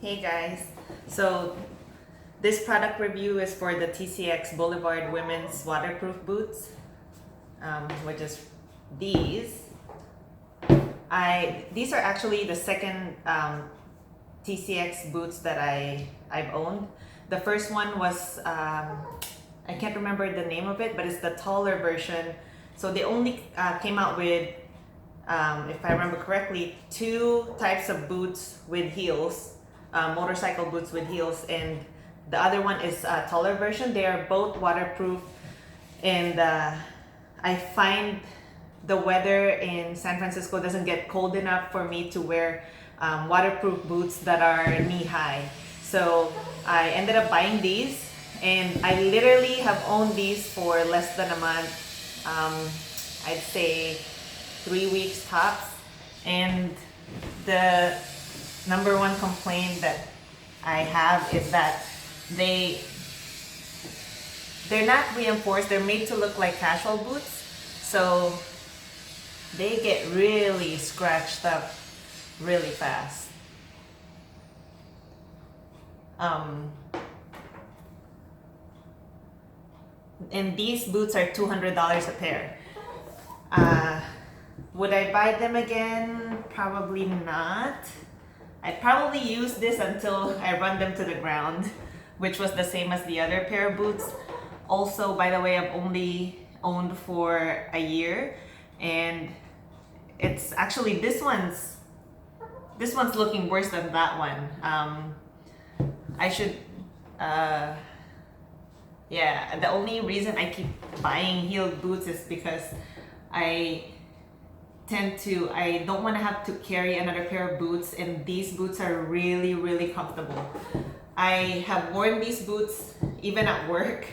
Hey guys, so this product review is for the TCX Boulevard women's waterproof boots, which is these. These are actually the second TCX boots that I've owned. The first one was I can't remember the name of it, but it's the taller version. So they only came out with, if I remember correctly, two types of boots with heels. Motorcycle boots with heels, and the other one is a taller version. They are both waterproof, and I find the weather in San Francisco doesn't get cold enough for me to wear waterproof boots that are knee-high. So I ended up buying these, and I literally have owned these for less than a month. I'd say 3 weeks tops, and the number one complaint that I have is that they're not reinforced. They're made to look like casual boots, so they get really scratched up really fast. And these boots are $200 a pair. Would I buy them again? Probably not. I'd probably use this until I run them to the ground, which was the same as the other pair of boots. Also, by the way, I've only owned for a year, and it's actually this one's looking worse than that one. I should yeah, the only reason I keep buying heeled boots is because I don't want to have to carry another pair of boots, and these boots are really, really comfortable. I have worn these boots even at work,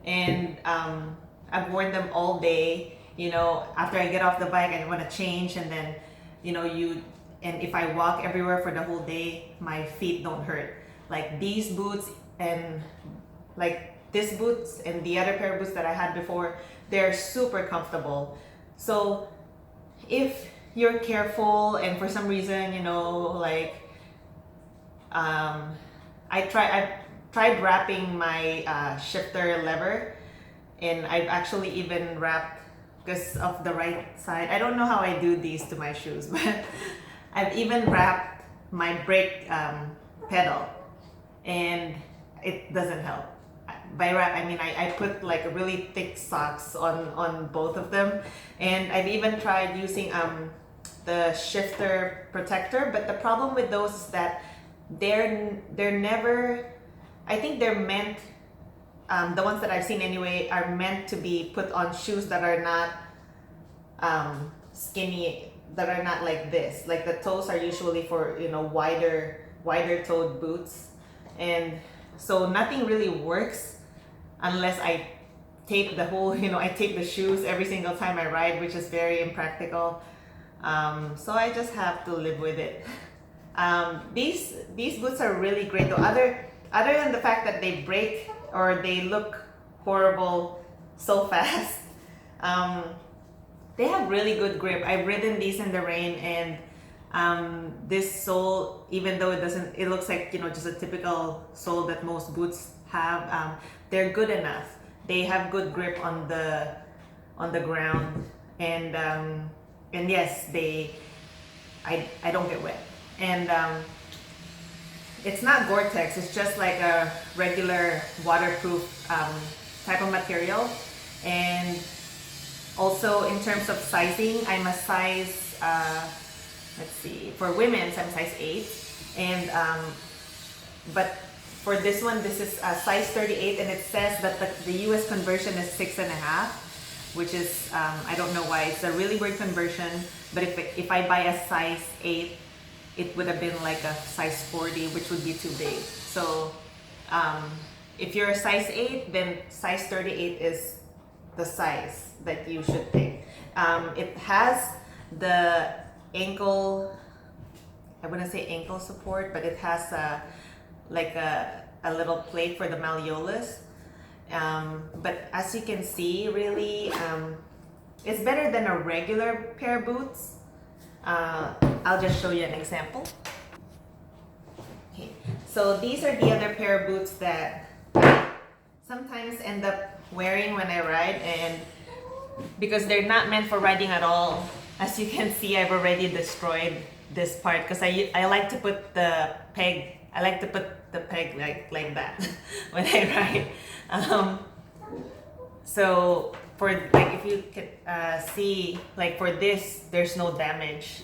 and I've worn them all day. You know, after I get off the bike, I want to change, and then, and if I walk everywhere for the whole day, my feet don't hurt. Like these boots and like this boots and the other pair of boots that I had before, they're super comfortable. So if you're careful and for some reason, I tried wrapping my shifter lever, and I've actually even wrapped, because of the right side. I don't know how I do these to my shoes, but I've even wrapped my brake pedal, and it doesn't help. By wrap, I mean I put like really thick socks on both of them, and I've even tried using the shifter protector, but the problem with those is that they're never, I think they're meant, the ones that I've seen anyway, are meant to be put on shoes that are not skinny, that are not like this. Like the toes are usually for wider toed boots, and so nothing really works unless I tape the whole, I tape the shoes every single time I ride, which is very impractical. So I just have to live with it. These boots are really great though. Other than the fact that they break or they look horrible so fast, they have really good grip. I've ridden these in the rain, and this sole, even though it looks like just a typical sole that most boots have, they're good enough. They have good grip on the ground, and yes, I don't get wet, and it's not Gore-Tex. It's just like a regular waterproof type of material. And also in terms of sizing, I'm a size, let's see, for women's I'm size 8, and but for this one, this is a size 38, and it says that the US conversion is 6.5, which is, I don't know why. It's a really weird conversion, but if I buy a size 8, it would have been like a size 40, which would be too big. So if you're a size 8, then size 38 is the size that you should pick. It has the ankle, I wouldn't say ankle support, but it has a little plate for the malleolus. But as you can see, really, it's better than a regular pair of boots. I'll just show you an example. Okay, So these are the other pair of boots that I sometimes end up wearing when I ride, and because they're not meant for riding at all. As you can see, I've already destroyed this part because I like to put the peg. I like to put the peg like that when I ride. So for like, if you can see, like for this, there's no damage.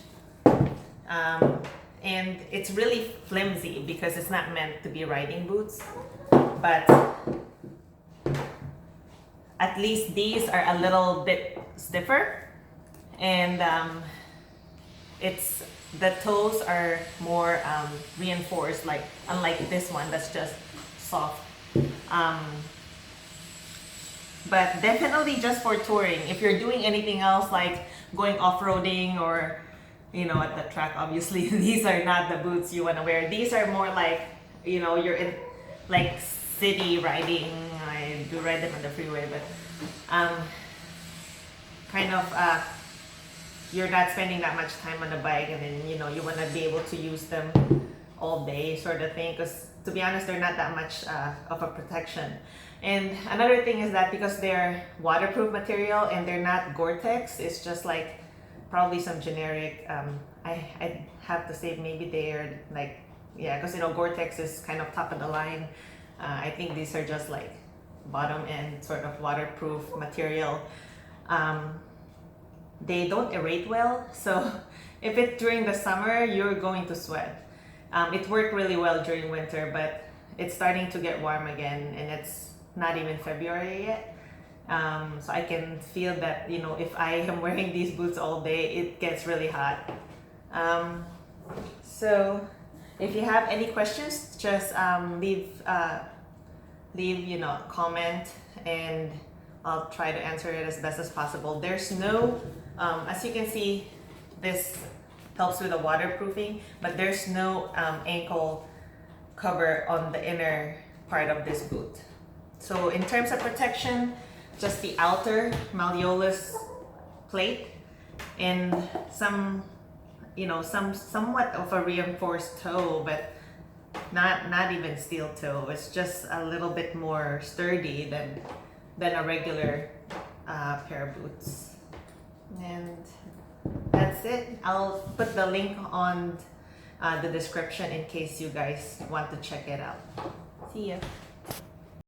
And it's really flimsy because it's not meant to be riding boots, but at least these are a little bit stiffer, and the toes are more reinforced, like unlike this one that's just soft. But definitely just for touring. If you're doing anything else like going off-roading or at the track, obviously these are not the boots you want to wear. These are more like, you're in like city riding. I do ride them on the freeway, but kind of you're not spending that much time on the bike, and then you want to be able to use them all day, sort of thing, because to be honest, they're not that much of a protection. And another thing is that because they're waterproof material and they're not Gore-Tex, it's just like probably some generic, I have to say maybe they're like, yeah, because Gore-Tex is kind of top of the line. I think these are just like bottom end sort of waterproof material. They don't aerate well, so if it's during the summer, you're going to sweat. It worked really well during winter, but it's starting to get warm again, and it's not even February yet. So I can feel that, if I am wearing these boots all day, it gets really hot. So if you have any questions, just leave comment, and I'll try to answer it as best as possible. There's no, as you can see, this helps with the waterproofing, but there's no ankle cover on the inner part of this boot. So in terms of protection, just the outer malleolus plate and some somewhat of a reinforced toe, but not even steel toe. It's just a little bit more sturdy than a regular pair of boots. And that's it. I'll put the link on the description in case you guys want to check it out. See ya.